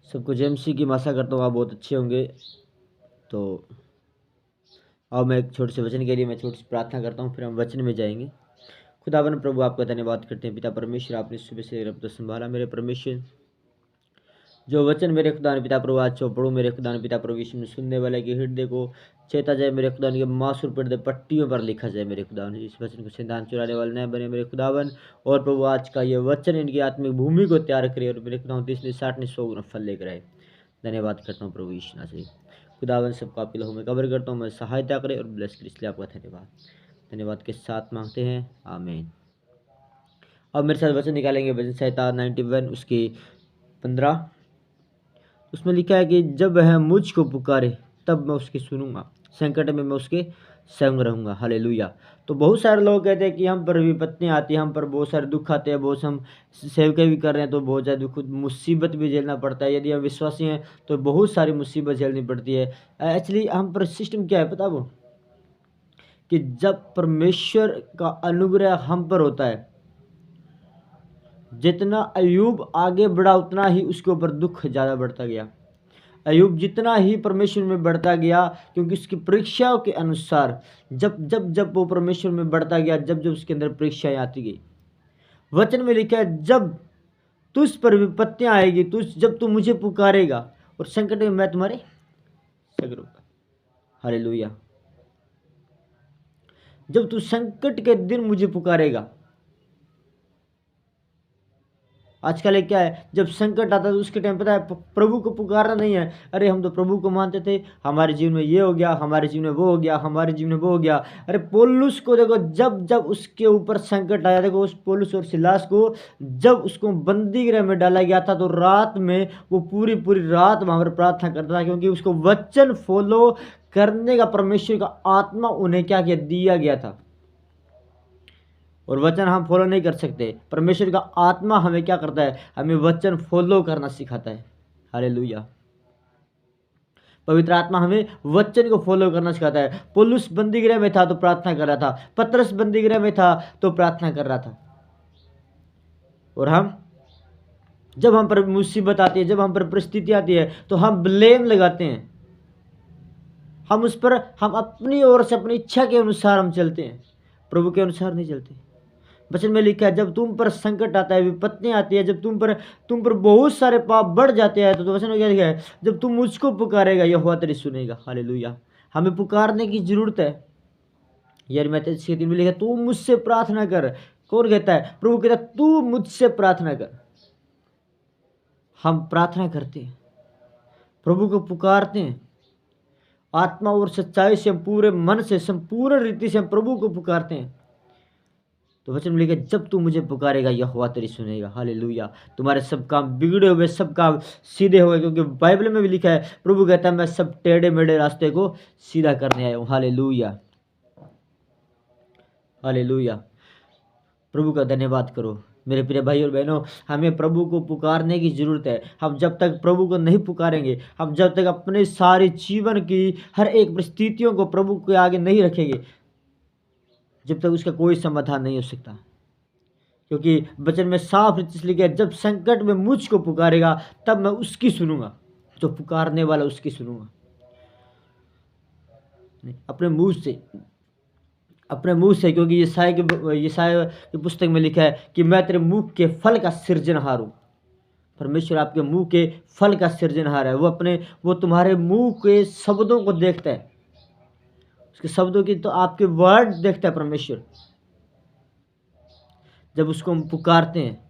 सबको जेएमसी की आशा करता हूँ आप बहुत अच्छे होंगे। तो अब मैं एक छोटे से वचन के लिए मैं छोटी सी प्रार्थना करता हूँ, फिर हम वचन में जाएंगे। खुदावन प्रभु आपका धन्यवाद करते हैं पिता परमेश्वर, आपने सुबह से रब तो संभाला मेरे परमेश्वर। जो वचन मेरे खुदा ने पिता प्रभु आज पढ़ो मेरे खुदा ने पिता प्रभु यीशु में सुनने वाले के हृदय को चेता जाए मेरे खुदा के मासूर पर्दे पट्टियों पर लिखा जाए मेरे खुदावन। इस वचन को शैतान चुराने वाले न बने मेरे खुदावन। और प्रभु आज का ये वचन इनकी आत्मिक भूमि को तैयार करे और मेरे खुदा 30 60 100 गुना फल लेकर आए। धन्यवाद करता हूँ प्रभु यीशु नासरी। खुदावन सबको आपके लहू में कवर करता हूँ, मैं सहायता करे और ब्लेस करे, इसलिए आपका धन्यवाद। धन्यवाद के साथ मांगते हैं, आमीन। अब मेरे साथ वचन निकालेंगे भजन संहिता 91 उसकी 15। उसमें लिखा है कि जब वह मुझको पुकारे तब मैं उसकी सुनूंगा, संकट में मैं उसके संग रहूंगा। हालेलुया। तो बहुत सारे लोग कहते हैं कि हम पर विपत्तियाँ आती हैं, हम पर बहुत सारे दुख आते हैं, बहुत हम सेवके भी कर रहे हैं तो बहुत ज़्यादा दुख मुसीबत भी झेलना पड़ता है। यदि हम विश्वासी हैं तो बहुत सारी मुसीबत झेलनी पड़ती है। एक्चुअली हम पर सिस्टम क्या है पता वो, कि जब परमेश्वर का अनुग्रह हम पर होता है, जितना अयूब आगे बढ़ा उतना ही उसके ऊपर दुख ज़्यादा बढ़ता गया। अयूब जितना ही परमेश्वर में बढ़ता गया, क्योंकि उसकी परीक्षाओं के अनुसार जब जब जब वो परमेश्वर में बढ़ता गया, जब जब उसके अंदर परीक्षाएं आती गई। वचन में लिखा है जब तुझ पर विपत्तियां आएगी, जब तू मुझे पुकारेगा और संकट में मैं तुम्हारे संग रहूंगा। हालेलुया। जब तू संकट के दिन मुझे पुकारेगा। आजकल क्या है, जब संकट आता है तो उसके टाइम पता है प्रभु को पुकारना नहीं है। अरे हम तो प्रभु को मानते थे, हमारे जीवन में ये हो गया, हमारे जीवन में वो हो गया, हमारे जीवन में वो हो गया। अरे पौलुस को देखो, जब जब उसके ऊपर संकट आया, देखो उस पौलुस और सिलास को जब उसको बंदी गृह में डाला गया था तो रात में वो पूरी पूरी रात वहां पर प्रार्थना करता था, क्योंकि उसको वचन फॉलो करने का परमेश्वर का आत्मा उन्हें क्या किया, दिया गया था। और वचन हम फॉलो नहीं कर सकते, परमेश्वर का आत्मा हमें क्या करता है, हमें वचन फॉलो करना सिखाता है। हालेलुया। पवित्र आत्मा हमें वचन को फॉलो करना सिखाता है। पौलुस बंदीगृह में था तो प्रार्थना कर रहा था, पतरस बंदीगृह में था तो प्रार्थना कर रहा था। और हम जब हम पर मुसीबत आती है, जब हम पर परिस्थिति आती है तो हम ब्लेम लगाते हैं, हम उस पर हम अपनी ओर से अपनी इच्छा के अनुसार हम चलते हैं, प्रभु के अनुसार नहीं चलते। वचन में लिखा है जब तुम पर संकट आता है, विपत्तियां आती है, जब तुम पर बहुत सारे पाप बढ़ जाते हैं, तो वचन में क्या लिखा है, जब तुम मुझको पुकारेगा यहोवा तेरी सुनेगा। हालेलुया। हमें पुकारने की जरूरत है। यार मैं 3 में लिखा तू मुझसे प्रार्थना कर। कौन कहता है, प्रभु कहता है तू मुझसे प्रार्थना कर। हम प्रार्थना करते हैं, प्रभु को पुकारते हैं, आत्मा और सच्चाई से, हम पूरे मन से, संपूर्ण रीति से हम प्रभु को पुकारते हैं। तो वचन में लिखा जब तू मुझे पुकारेगा यहोवा तेरी सुनेगा। हालेलुया। तुम्हारे सब काम बिगड़े हुए सब काम सीधे हो गए, क्योंकि बाइबल में भी लिखा है, प्रभु कहता है मैं सब टेढ़े मेढ़े रास्ते को सीधा करने आया हूँ। हालेलुया। हालेलुया। प्रभु का धन्यवाद करो मेरे प्रिय भाई और बहनों। हमें प्रभु को पुकारने की जरूरत है। हम जब तक प्रभु को नहीं पुकारेंगे, हम जब तक अपने सारे जीवन की हर एक परिस्थितियों को प्रभु के आगे नहीं रखेंगे, जब तक उसका कोई समाधान नहीं हो सकता। क्योंकि वचन में साफ लिखा है जब संकट में मुझको पुकारेगा तब मैं उसकी सुनूंगा। जो पुकारने वाला उसकी सुनूंगा, अपने मुंह से, क्योंकि यशायाह की पुस्तक में लिखा है कि मैं तेरे मुंह के फल का सृजनहार हूं। परमेश्वर आपके मुंह के फल का सृजनहार है। वो तुम्हारे मुंह के शब्दों को देखता है, उसके शब्दों की, तो आपके वर्ड देखता है परमेश्वर। जब उसको हम पुकारते हैं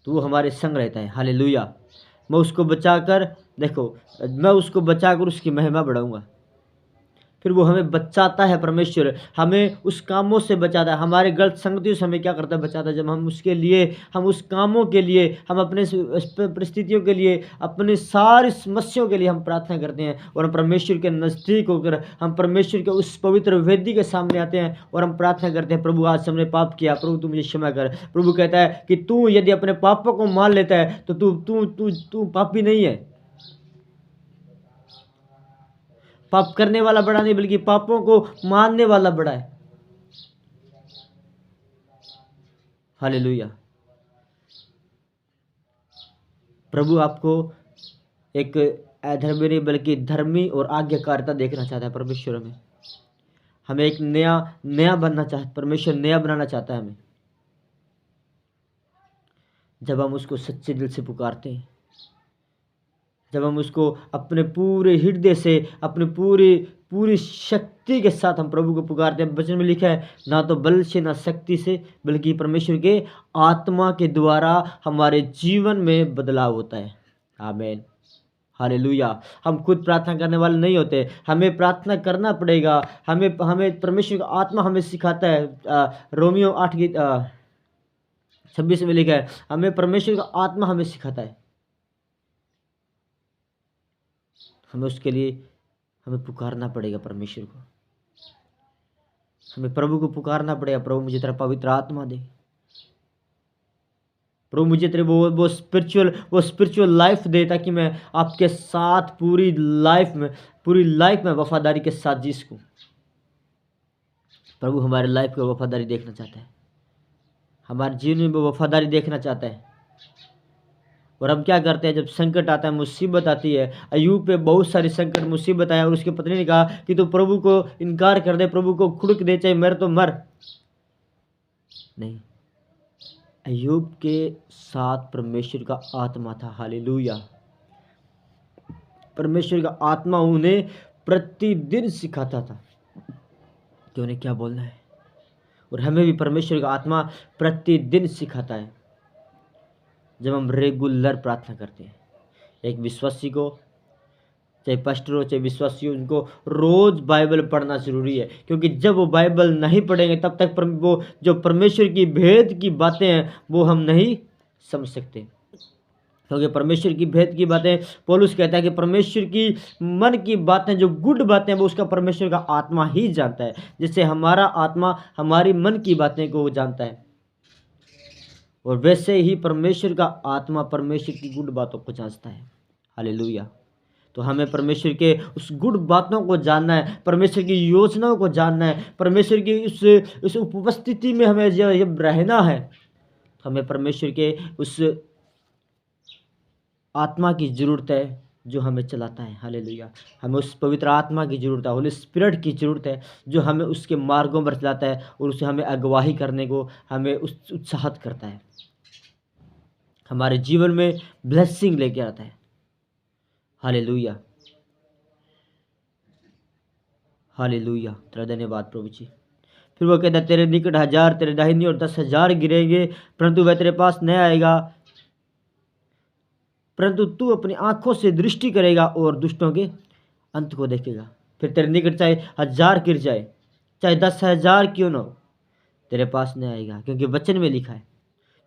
तो वो हमारे संग रहता है। हालेलुया। मैं उसको बचाकर उसकी महिमा बढ़ाऊंगा। फिर वो हमें बचाता है, परमेश्वर हमें उस कामों से बचाता है, हमारे गलत संगतियों से हमें क्या करता है, बचाता है। जब हम उसके लिए, हम उस कामों के लिए, हम अपने परिस्थितियों के लिए, अपनी सारी समस्याओं के लिए हम प्रार्थना करते हैं और हम परमेश्वर के नज़दीक होकर हम परमेश्वर के उस पवित्र वेदी के सामने आते हैं और हम प्रार्थना करते हैं, प्रभु आज हमने पाप किया, प्रभु तू मुझे क्षमा कर। प्रभु कहता है कि तू यदि अपने पापों को मान लेता है तो तू पापी नहीं है। पाप करने वाला बड़ा नहीं, बल्कि पापों को मानने वाला बड़ा है। हालेलुया। प्रभु आपको एक अधर्मी नहीं बल्कि धर्मी और आज्ञाकारिता देखना चाहता है परमेश्वर में। हमें एक नया नया बनना चाहता, परमेश्वर नया बनाना चाहता है हमें, जब हम उसको सच्चे दिल से पुकारते हैं, जब हम उसको अपने पूरे हृदय से, अपने पूरी पूरी शक्ति के साथ हम प्रभु को पुकारते हैं। वचन में लिखा है, ना तो बल से ना शक्ति से बल्कि परमेश्वर के आत्मा के द्वारा हमारे जीवन में बदलाव होता है। आमीन, हालेलुया। हम खुद प्रार्थना करने वाले नहीं होते, हमें प्रार्थना करना पड़ेगा। हमें हमें परमेश्वर का आत्मा हमें सिखाता है। रोमियो 8 की 26 में लिखा है, हमें परमेश्वर का आत्मा हमें सिखाता है। हमें उसके लिए हमें पुकारना पड़ेगा परमेश्वर को, हमें प्रभु को पुकारना पड़ेगा। प्रभु मुझे तेरा पवित्र आत्मा दे, प्रभु मुझे तेरे वो स्पिरिचुअल लाइफ दे, ताकि मैं आपके साथ पूरी लाइफ में वफादारी के साथ जी सकूं। प्रभु हमारे लाइफ की वफादारी देखना चाहता है, हमारे जीवन में वो वफादारी देखना चाहता है। और हम क्या करते हैं, जब संकट आता है, मुसीबत आती है, अय्यूब पे बहुत सारी संकट मुसीबत आया और उसकी पत्नी ने कहा कि तू प्रभु को इनकार कर दे, प्रभु को खुड़क दे, चाहे मर तो मर। नहीं, अय्यूब के साथ परमेश्वर का आत्मा था। हालेलुया। परमेश्वर का आत्मा उन्हें प्रतिदिन सिखाता था कि उन्हें क्या बोलना है, और हमें भी परमेश्वर का आत्मा प्रतिदिन सिखाता है जब हम रेगुलर प्रार्थना करते हैं। एक विश्वासी को, चाहे पास्टर हो चाहे विश्वासी हो, उनको रोज बाइबल पढ़ना जरूरी है, क्योंकि जब वो बाइबल नहीं पढ़ेंगे तब तक वो जो परमेश्वर की भेद की बातें हैं वो हम नहीं समझ सकते। क्योंकि परमेश्वर की भेद की बातें, पौलुस कहता है कि परमेश्वर की मन की बातें, जो गुड बातें, वो उसका परमेश्वर का आत्मा ही जानता है, जिससे हमारा आत्मा हमारी मन की बातें को जानता है, और वैसे ही परमेश्वर का आत्मा परमेश्वर की गुड बातों को जांचता है। हालेलुया। तो हमें परमेश्वर के उस गुड बातों को जानना है, परमेश्वर की योजनाओं को जानना है, परमेश्वर की उस उपस्थिति में हमें जब रहना है, तो हमें परमेश्वर के उस आत्मा की ज़रूरत है जो हमें चलाता है। हालेलुया। हमें उस पवित्र आत्मा की ज़रूरत है, होली स्पिरिट की ज़रूरत है, जो हमें उसके मार्गों पर चलाता है और उसे हमें अगवाही करने को हमें उत्साहित करता है, हमारे जीवन में ब्लेसिंग लेके आता है। Hallelujah, hallelujah. तेरा धन्यवाद प्रभु जी। फिर वो कहता है, तेरे निकट 1000 तेरे दाहिनी और 10,000 गिरेंगे, परंतु वह तेरे पास नहीं आएगा, परंतु तू अपनी आंखों से दृष्टि करेगा और दुष्टों के अंत को देखेगा। फिर तेरे निकट चाहे 1000 गिर जाए, चाहे 10,000 क्यों ना हो, तेरे पास नहीं आएगा, क्योंकि वचन में लिखा है,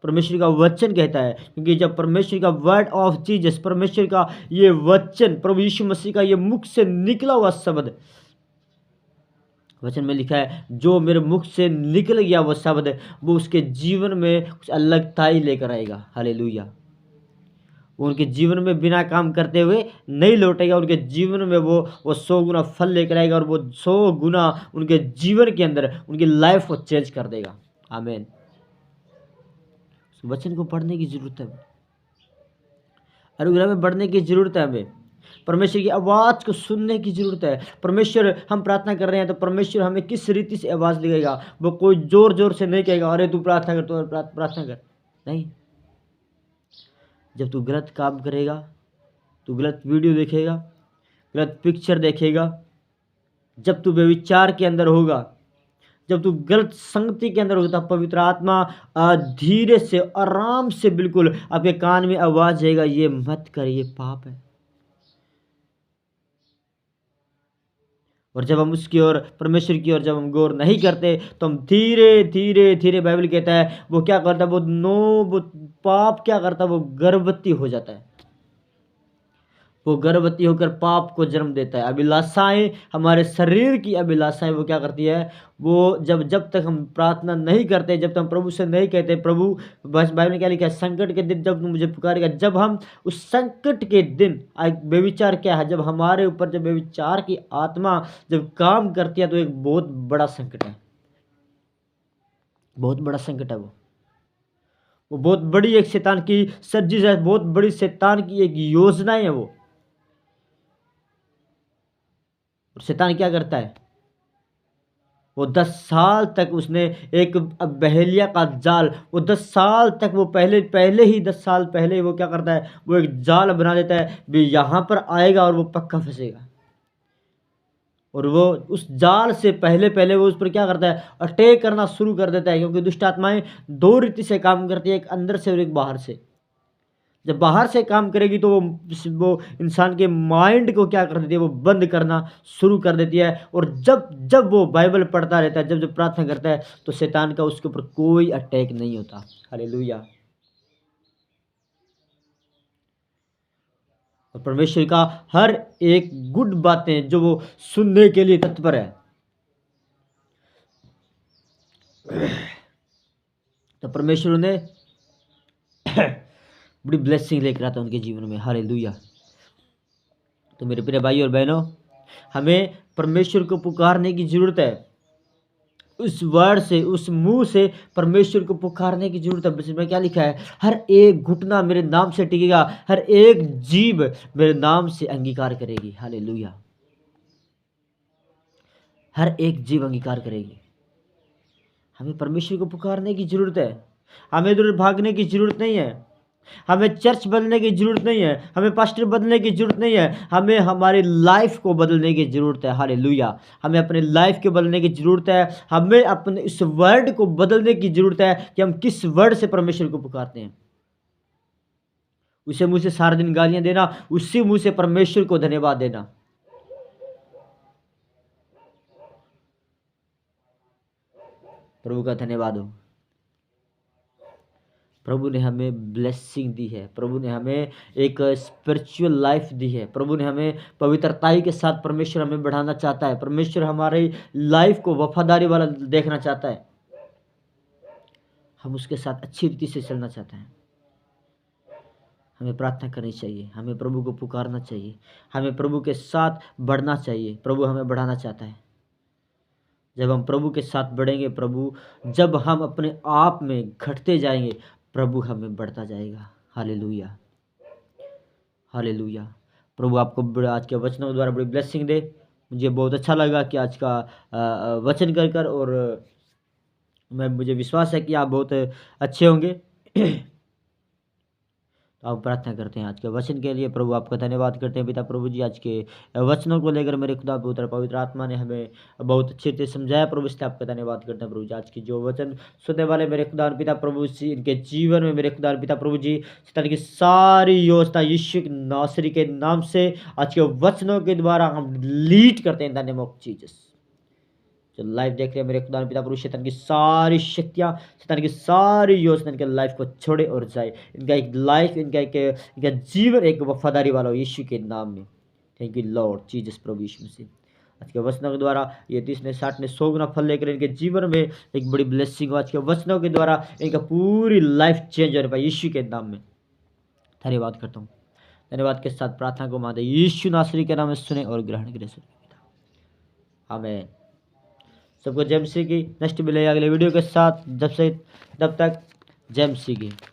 परमेश्वर का वचन कहता है, क्योंकि जब परमेश्वर का वर्ड ऑफ जीसस, परमेश्वर का ये वचन, प्रभु यीशु मसीह का ये मुख से निकला हुआ शब्द, वचन में लिखा है, जो मेरे मुख से निकल गया वो शब्द, वो उसके जीवन में कुछ अलगताई लेकर आएगा। हालेलुया। वो उनके जीवन में बिना काम करते हुए नहीं लौटेगा, उनके जीवन में वो 100 गुना फल लेकर आएगा, और वो 100 गुना उनके जीवन के अंदर उनकी लाइफ को चेंज कर देगा। आमीन। वचन को पढ़ने की जरूरत है, अनुग्रह में बढ़ने की जरूरत है, हमें परमेश्वर की आवाज़ को सुनने की जरूरत है। परमेश्वर, हम प्रार्थना कर रहे हैं तो परमेश्वर हमें किस रीति से आवाज़ देगा, वो कोई जोर जोर से नहीं कहेगा, अरे तू प्रार्थना कर, तू प्रार्थना कर, नहीं। जब तू गलत काम करेगा, तू गलत वीडियो देखेगा, गलत पिक्चर देखेगा, जब तू व्यभिचार के अंदर होगा, जब तू गलत संगति के अंदर होगा, तब पवित्र आत्मा धीरे से, आराम से, बिल्कुल आपके कान में आवाज आएगा, ये मत कर, ये पाप है। और जब हम उसकी ओर, परमेश्वर की ओर जब हम गौर नहीं करते, तो हम धीरे धीरे धीरे, बाइबल कहता है, वो क्या करता है, वो पाप क्या करता है, वो गर्भवती हो जाता है। वो गर्भवती होकर पाप को जन्म देता है। अभिलाषाएं, हमारे शरीर की अभिलाषाएं, वो क्या करती है, वो जब तक हम प्रार्थना नहीं करते, जब तक हम प्रभु से नहीं कहते, प्रभु, बस बाइबल में क्या लिखा है, संकट के दिन जब तुम मुझे पुकारेगा, जब हम उस संकट के दिन, व्यभिचार क्या है, जब हमारे ऊपर जब व्यभिचार की आत्मा जब काम करती है, तो एक बहुत बड़ा संकट है, बहुत बड़ा संकट है वो। वो बहुत बड़ी एक शैतान की साजिश है, बहुत बड़ी शैतान की एक योजना है वो। और शैतान क्या करता है, वो 10 साल तक उसने एक बहेलिया का जाल, वो 10 साल तक वो पहले पहले ही 10 साल पहले वो क्या करता है, वो एक जाल बना देता है भी यहाँ पर आएगा और वो पक्का फंसेगा। और वो उस जाल से पहले पहले वो उस पर क्या करता है, अटैक करना शुरू कर देता है, क्योंकि दुष्ट आत्माएं दो रीति से काम करती है, एक अंदर से और एक बाहर से। जब बाहर से काम करेगी तो वो इंसान के माइंड को क्या कर देती है, वो बंद करना शुरू कर देती है। और जब जब वो बाइबल पढ़ता रहता है, जब जब प्रार्थना करता है, तो शैतान का उसके ऊपर कोई अटैक नहीं होता। हालेलुया। और परमेश्वर का हर एक गुड बातें जो वो सुनने के लिए तत्पर है। तो परमेश्वर ने बड़ी ब्लेसिंग लेकर आता है उनके जीवन में। हालेलुया। तो मेरे प्रिय भाई और बहनों, हमें परमेश्वर को पुकारने की जरूरत है। उस वर्ड से, उस मुंह से परमेश्वर को पुकारने की जरूरत है। बस में क्या लिखा है, हर एक घुटना मेरे नाम से टिकेगा, हर एक जीभ मेरे नाम से अंगीकार करेगी। हालेलुया। हर एक जीव अंगीकार करेगी। हमें परमेश्वर को पुकारने की जरूरत है। हमें इधर भागने की जरूरत नहीं है। हमें चर्च बदलने की जरूरत नहीं है। हमें पास्टर बदलने की जरूरत नहीं है। हमें हमारी लाइफ को बदलने की जरूरत है। हालेलुया। हमें अपने लाइफ के बदलने की जरूरत है। हमें अपने इस वर्ड को बदलने की जरूरत है कि हम किस वर्ड से परमेश्वर को पुकारते हैं। उसे मुंह से सारा दिन गालियां देना, उसी मुंह से परमेश्वर को धन्यवाद देना। प्रभु का धन्यवाद हो। प्रभु ने हमें ब्लेसिंग दी है। प्रभु ने हमें एक स्पिरिचुअल लाइफ दी है। प्रभु ने हमें पवित्रताई के साथ परमेश्वर हमें बढ़ाना चाहता है। परमेश्वर हमारी लाइफ को वफादारी वाला देखना चाहता है। हम उसके साथ अच्छी रीति से चलना चाहते हैं। हमें प्रार्थना करनी चाहिए, हमें प्रभु को पुकारना चाहिए, हमें प्रभु के साथ बढ़ना चाहिए। प्रभु हमें बढ़ाना चाहता है। जब हम प्रभु के साथ बढ़ेंगे, जब हम अपने आप में घटते जाएंगे, प्रभु हमें बढ़ता जाएगा। हालेलुया। हालेलुया। प्रभु आपको आज के वचनों के द्वारा बड़ी ब्लेसिंग दे। मुझे बहुत अच्छा लगा कि आज का वचन कर और मुझे विश्वास है कि आप बहुत अच्छे होंगे। तो आप प्रार्थना करते हैं आज के वचन के लिए। प्रभु आपका धन्यवाद करते हैं पिता प्रभु जी, आज के वचनों को लेकर मेरे खुदा पवित्र आत्मा ने हमें बहुत अच्छे से समझाया। प्रभु इसलिए आपका धन्यवाद करते हैं प्रभु जी। आज की जो वचन सुनने वाले मेरे खुदा पिता प्रभु जी, इनके जीवन में मेरे खुदा पिता प्रभु जी शैतान की सारी योजना यीशु नासरी के नाम से आज के वचनों के द्वारा हम लीड करते हैं in the name of Jesus. जो लाइफ देख रहे हैं मेरे खुदा पिता प्रभु, शैतान की सारी शक्तियाँ, शैतान की सारी योजना इनके लाइफ को छोड़े और जाए। इनका एक लाइफ, इनका जीवन एक वफादारी वाला हो यीशु के नाम में। थैंक यू लॉर्ड जीसस प्रभु यीशु मसीह। आज के वचनों के द्वारा ये 30 ने 60 ने 100 गुना फल लेकर इनके जीवन में एक बड़ी ब्लेसिंग हो। आज के वचनों के द्वारा इनका पूरी लाइफ चेंज होने पाए यीशु के नाम में। धन्यवाद करता हूँ। धन्यवाद के साथ प्रार्थना को मानते यीशु नासरी के नाम में सुने और ग्रहण करें। आमीन। सबको जय मसीह की। नेक्स्ट मिलेगा अगले वीडियो के साथ। जब तक जय मसीह की।